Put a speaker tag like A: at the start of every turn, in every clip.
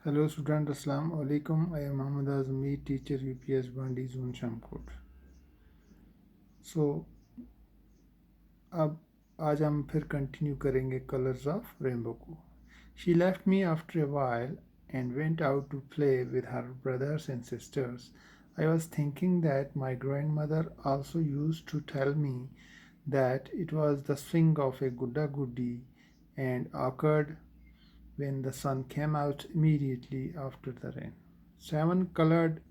A: Hello student, Assalamu alaikum. I am Mohammad Azmi, teacher UPS Bandi Zone Shamkot. So अब आज हम फिर continue करेंगे कलर्स ऑफ रेनबो को. She left me after a while and went out to play with her brothers and sisters. I was thinking that my grandmother also used to tell me that it was the swing of a Gudda Guddi and occurred when the sun came out immediately after the rain. 7 colored,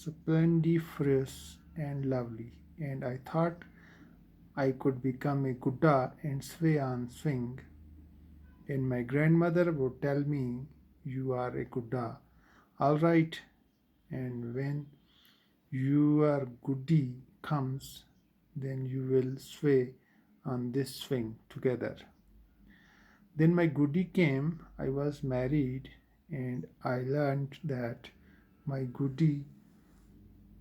A: splendiferous, and lovely, and I thought I could become a Gudda and sway on swing. And my grandmother would tell me, "You are a Gudda, all right, and when your Guddi comes, then you will sway on this swing together." Then my Guddi came, I was married, and I learned that my Guddi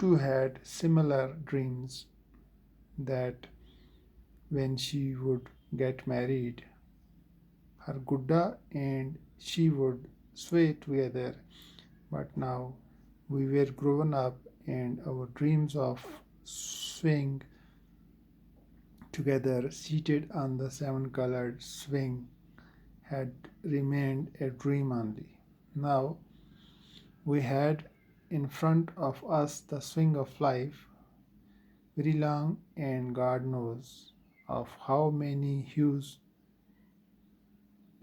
A: too had similar dreams, that when she would get married, her Gudda and she would sway together. But now we were grown up and our dreams of swaying together seated on the 7 colored swing had remained a dream only. Now we had in front of us the swing of life, very long, and God knows of how many hues.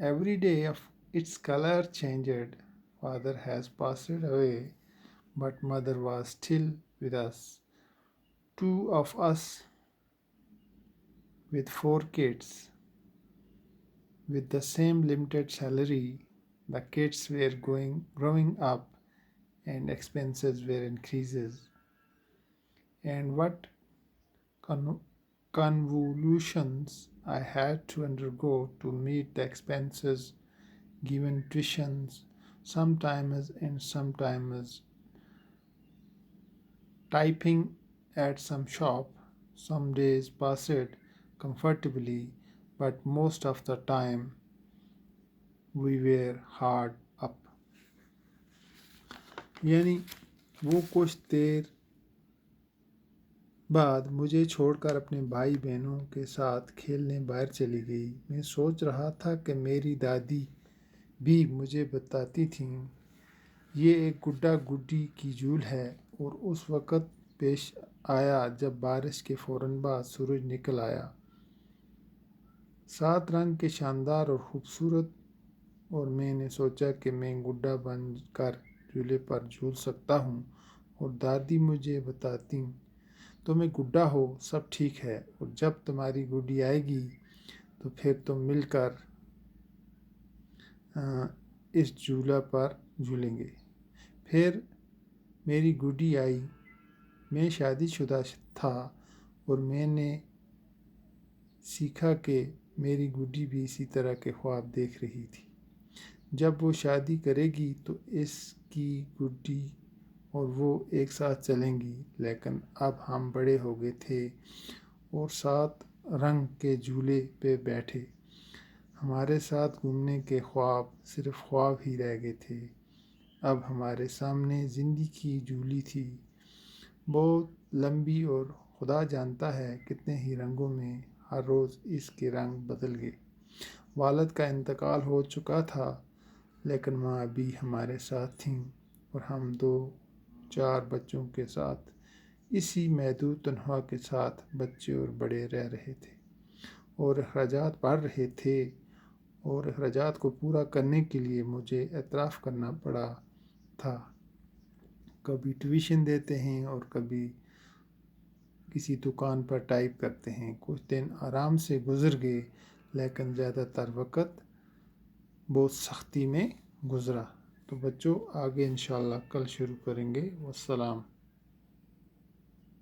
A: Every day of its color changed. Father has passed away, but mother was still with us. 2 of us with 4 kids. With the same limited salary, the kids were growing up and expenses were increases. And what convolutions I had to undergo to meet the expenses, given tuitions, sometimes and sometimes typing at some shop. Some days passed comfortably, but most of the time we were hard up. यानी वो कुछ देर बाद मुझे छोड़कर अपने भाई बहनों के साथ खेलने बाहर चली गई. मैं सोच रहा था कि मेरी दादी भी मुझे बताती थीं, ये एक गुड्डा गुड्डी की झूल है, और उस वक़्त पेश आया जब बारिश के फ़ौरन बाद सूरज निकल आया. 7 रंग के शानदार और ख़ूबसूरत, और मैंने सोचा कि मैं गुड्डा बनकर झूले पर झूल सकता हूँ, और दादी मुझे बताती, तुम्हें गुड्डा हो, सब ठीक है, और जब तुम्हारी गुड्डी आएगी तो फिर तुम मिलकर इस झूला पर झूलेंगे. फिर मेरी गुड्डी आई. मैं शादीशुदा था और मैंने सीखा कि मेरी गुड्डी भी इसी तरह के ख्वाब देख रही थी. जब वो शादी करेगी तो इसकी गुड्डी और वो एक साथ चलेंगी. लेकिन अब हम बड़े हो गए थे और 7 रंग के झूले पे बैठे. हमारे साथ घूमने के ख्वाब सिर्फ ख्वाब ही रह गए थे. अब हमारे सामने ज़िंदगी की झूली थी, बहुत लंबी, और खुदा जानता है कितने ही रंगों में. हर रोज़ इसके रंग बदल गए. वालिद का इंतकाल हो चुका था, लेकिन माँ अभी हमारे साथ थीं, और हम 2-4 बच्चों के साथ इसी महदूद तनख्वाह के साथ बच्चे और बड़े रह रहे थे, और अखराजात बढ़ रहे थे, और अखराजात को पूरा करने के लिए मुझे एतराफ़ करना पड़ा था. कभी ट्यूशन देते हैं और कभी किसी दुकान पर टाइप करते हैं. कुछ दिन आराम से गुजर गए, लेकिन ज़्यादातर वक़्त बहुत सख्ती में गुज़रा. तो बच्चों, आगे इंशाअल्लाह कल शुरू करेंगे. वस्सलाम.